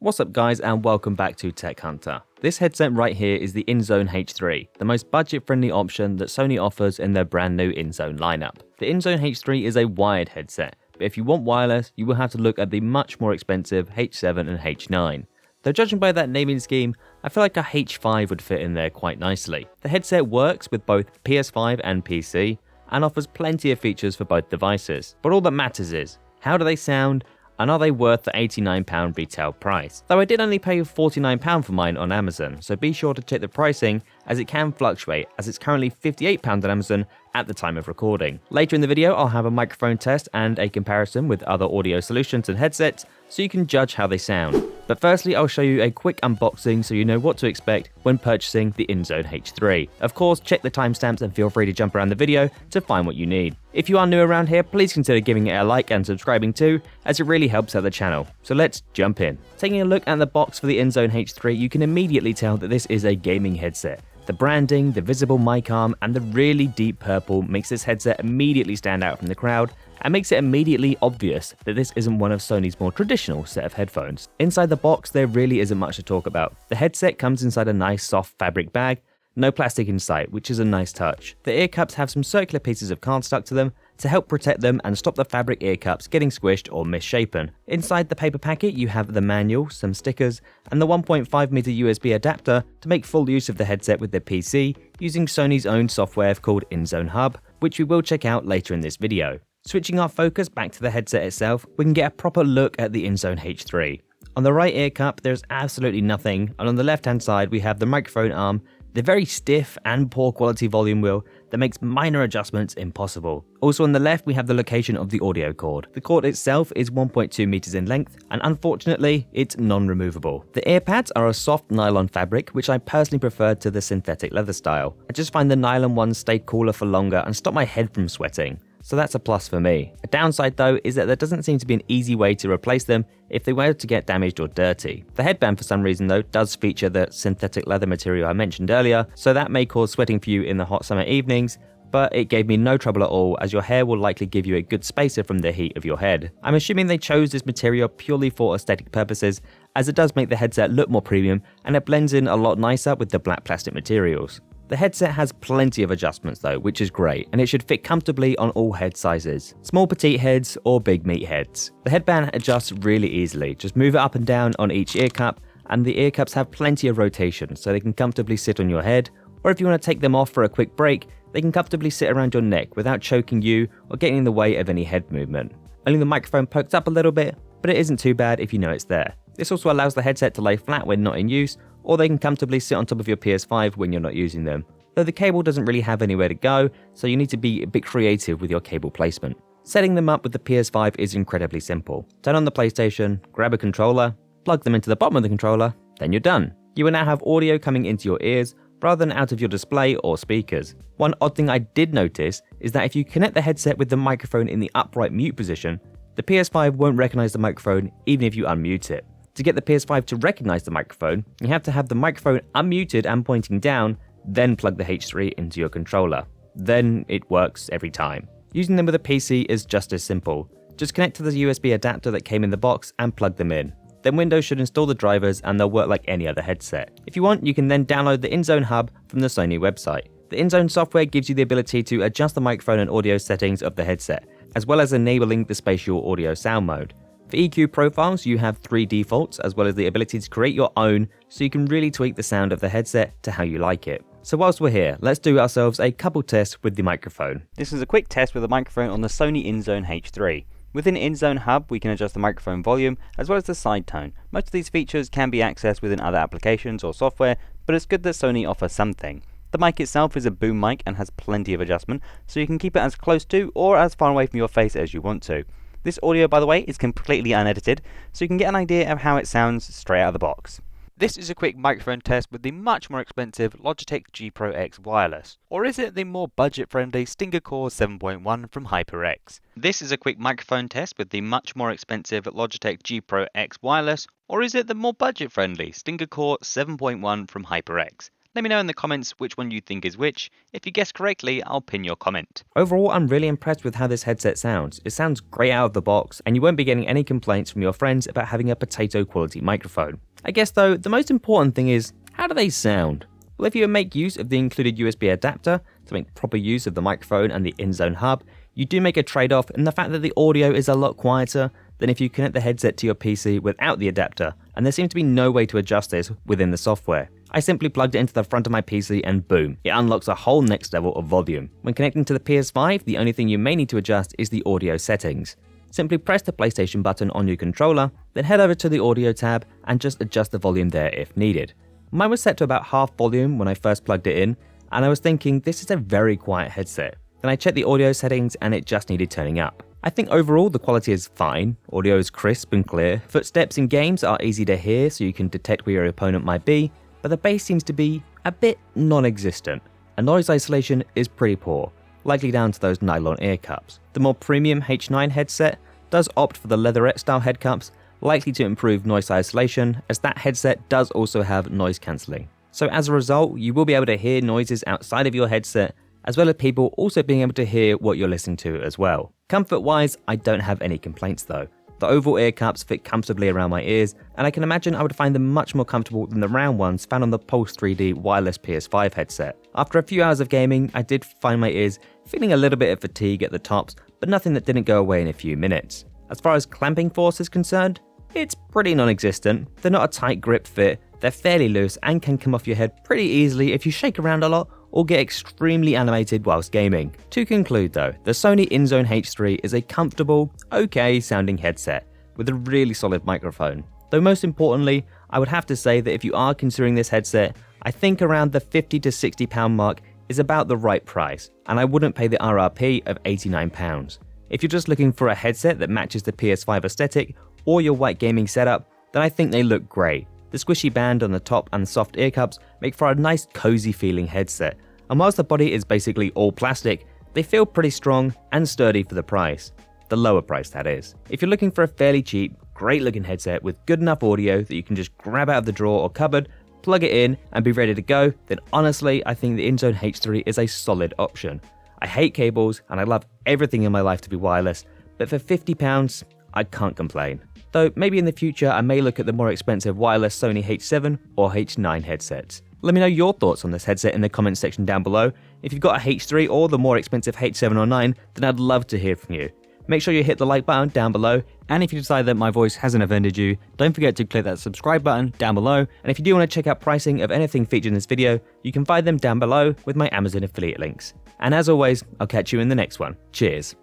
What's up guys and welcome back to Tech Hunter. This headset right here is the Inzone H3, the most budget-friendly option that Sony offers in their brand new Inzone lineup. The Inzone H3 is a wired headset, but if you want wireless, you will have to look at the much more expensive H7 and H9. Though judging by that naming scheme, I feel like a H5 would fit in there quite nicely. The headset works with both PS5 and PC, and offers plenty of features for both devices. But all that matters is, how do they sound, and are they worth the £89 retail price? Though I did only pay £49 for mine on Amazon, so be sure to check the pricing as it can fluctuate, as it's currently £58 on Amazon at the time of recording. Later in the video I'll have a microphone test and a comparison with other audio solutions and headsets so you can judge how they sound. But firstly I'll show you a quick unboxing so you know what to expect when purchasing the Inzone H3. Of course, check the timestamps and feel free to jump around the video to find what you need. If you are new around here, please consider giving it a like and subscribing too, as it really helps out the channel. So let's jump in. Taking a look at the box for the Inzone H3, you can immediately tell that this is a gaming headset. The branding, the visible mic arm, and the really deep purple makes this headset immediately stand out from the crowd and makes it immediately obvious that this isn't one of Sony's more traditional set of headphones. Inside the box, there really isn't much to talk about. The headset comes inside a nice soft fabric bag, no plastic in sight, which is a nice touch. The ear cups have some circular pieces of card stuck to them to help protect them and stop the fabric ear cups getting squished or misshapen. Inside the paper packet you have the manual, some stickers, and the 1.5mm USB adapter to make full use of the headset with the PC using Sony's own software called Inzone Hub, which we will check out later in this video. Switching our focus back to the headset itself, we can get a proper look at the Inzone H3. On the right ear cup there's absolutely nothing, and on the left hand side we have the microphone arm, the very stiff and poor quality volume wheel that makes minor adjustments impossible. Also on the left we have the location of the audio cord. The cord itself is 1.2 meters in length and unfortunately it's non-removable. The ear pads are a soft nylon fabric which I personally prefer to the synthetic leather style. I just find the nylon ones stay cooler for longer and stop my head from sweating. So that's a plus for me. A downside though is that there doesn't seem to be an easy way to replace them if they were to get damaged or dirty. The headband for some reason though does feature the synthetic leather material I mentioned earlier, so that may cause sweating for you in the hot summer evenings, but it gave me no trouble at all as your hair will likely give you a good spacer from the heat of your head. I'm assuming they chose this material purely for aesthetic purposes as it does make the headset look more premium and it blends in a lot nicer with the black plastic materials. The headset has plenty of adjustments though, which is great, and it should fit comfortably on all head sizes. Small petite heads or big meat heads. The headband adjusts really easily, just move it up and down on each ear cup, and the ear cups have plenty of rotation so they can comfortably sit on your head, or if you want to take them off for a quick break, they can comfortably sit around your neck without choking you or getting in the way of any head movement. Only the microphone pokes up a little bit, but it isn't too bad if you know it's there. This also allows the headset to lay flat when not in use, or they can comfortably sit on top of your PS5 when you're not using them. Though the cable doesn't really have anywhere to go, so you need to be a bit creative with your cable placement. Setting them up with the PS5 is incredibly simple. Turn on the PlayStation, grab a controller, plug them into the bottom of the controller, then you're done. You will now have audio coming into your ears rather than out of your display or speakers. One odd thing I did notice is that if you connect the headset with the microphone in the upright mute position, the PS5 won't recognize the microphone even if you unmute it. To get the PS5 to recognize the microphone, you have to have the microphone unmuted and pointing down, then plug the H3 into your controller. Then it works every time. Using them with a PC is just as simple. Just connect to the USB adapter that came in the box and plug them in. Then Windows should install the drivers and they'll work like any other headset. If you want, you can then download the Inzone Hub from the Sony website. The Inzone software gives you the ability to adjust the microphone and audio settings of the headset, as well as enabling the spatial audio sound mode. For EQ profiles, you have 3 defaults, as well as the ability to create your own, so you can really tweak the sound of the headset to how you like it. So whilst we're here, let's do ourselves a couple tests with the microphone. This is a quick test with the microphone on the Sony Inzone H3. Within Inzone Hub, we can adjust the microphone volume, as well as the side tone. Most of these features can be accessed within other applications or software, but it's good that Sony offers something. The mic itself is a boom mic and has plenty of adjustment, so you can keep it as close to or as far away from your face as you want to. This audio, by the way, is completely unedited, so you can get an idea of how it sounds straight out of the box. This is a quick microphone test with the much more expensive Logitech G Pro X wireless. Or is it the more budget-friendly Stinger Core 7.1 from HyperX? This is a quick microphone test with the much more expensive Logitech G Pro X wireless. Or is it the more budget-friendly Stinger Core 7.1 from HyperX? Let me know in the comments which one you think is which. If you guess correctly, I'll pin your comment. Overall, I'm really impressed with how this headset sounds. It sounds great out of the box, and you won't be getting any complaints from your friends about having a potato quality microphone. I guess though, the most important thing is, how do they sound? Well, if you make use of the included USB adapter to make proper use of the microphone and the Inzone Hub, you do make a trade-off in the fact that the audio is a lot quieter than if you connect the headset to your PC without the adapter, and there seems to be no way to adjust this within the software. I simply plugged it into the front of my PC and boom, it unlocks a whole next level of volume. When connecting to the PS5, the only thing you may need to adjust is the audio settings. Simply press the PlayStation button on your controller, then head over to the audio tab and just adjust the volume there if needed. Mine was set to about half volume when I first plugged it in, and I was thinking this is a very quiet headset. Then I checked the audio settings and it just needed turning up. I think overall the quality is fine, audio is crisp and clear, footsteps in games are easy to hear so you can detect where your opponent might be, but the bass seems to be a bit non-existent, and noise isolation is pretty poor, likely down to those nylon ear cups. The more premium H9 headset does opt for the leatherette style head cups, likely to improve noise isolation as that headset does also have noise cancelling. So as a result, you will be able to hear noises outside of your headset, as well as people also being able to hear what you're listening to as well. Comfort-wise, I don't have any complaints though. The oval ear cups fit comfortably around my ears, and I can imagine I would find them much more comfortable than the round ones found on the Pulse 3D wireless PS5 headset. After a few hours of gaming, I did find my ears feeling a little bit of fatigue at the tops, but nothing that didn't go away in a few minutes. As far as clamping force is concerned, it's pretty non-existent. They're not a tight grip fit, they're fairly loose and can come off your head pretty easily if you shake around a lot or get extremely animated whilst gaming. To conclude though, the Sony Inzone H3 is a comfortable, okay sounding headset with a really solid microphone. Though most importantly, I would have to say that if you are considering this headset, I think around the £50 to £60 mark is about the right price, and I wouldn't pay the RRP of £89. If you're just looking for a headset that matches the PS5 aesthetic or your white gaming setup, then I think they look great. The squishy band on the top and soft ear cups make for a nice cozy feeling headset, and whilst the body is basically all plastic, they feel pretty strong and sturdy for the price. The lower price, that is. If you're looking for a fairly cheap, great looking headset with good enough audio that you can just grab out of the drawer or cupboard, plug it in and be ready to go, then honestly I think the Inzone H3 is a solid option. I hate cables and I love everything in my life to be wireless, but for £50, I can't complain. Though maybe in the future I may look at the more expensive wireless Sony H7 or H9 headsets. Let me know your thoughts on this headset in the comments section down below. If you've got a H3 or the more expensive H7 or 9, then I'd love to hear from you. Make sure you hit the like button down below, and if you decide that my voice hasn't offended you, don't forget to click that subscribe button down below, and if you do want to check out pricing of anything featured in this video, you can find them down below with my Amazon affiliate links. And as always, I'll catch you in the next one. Cheers.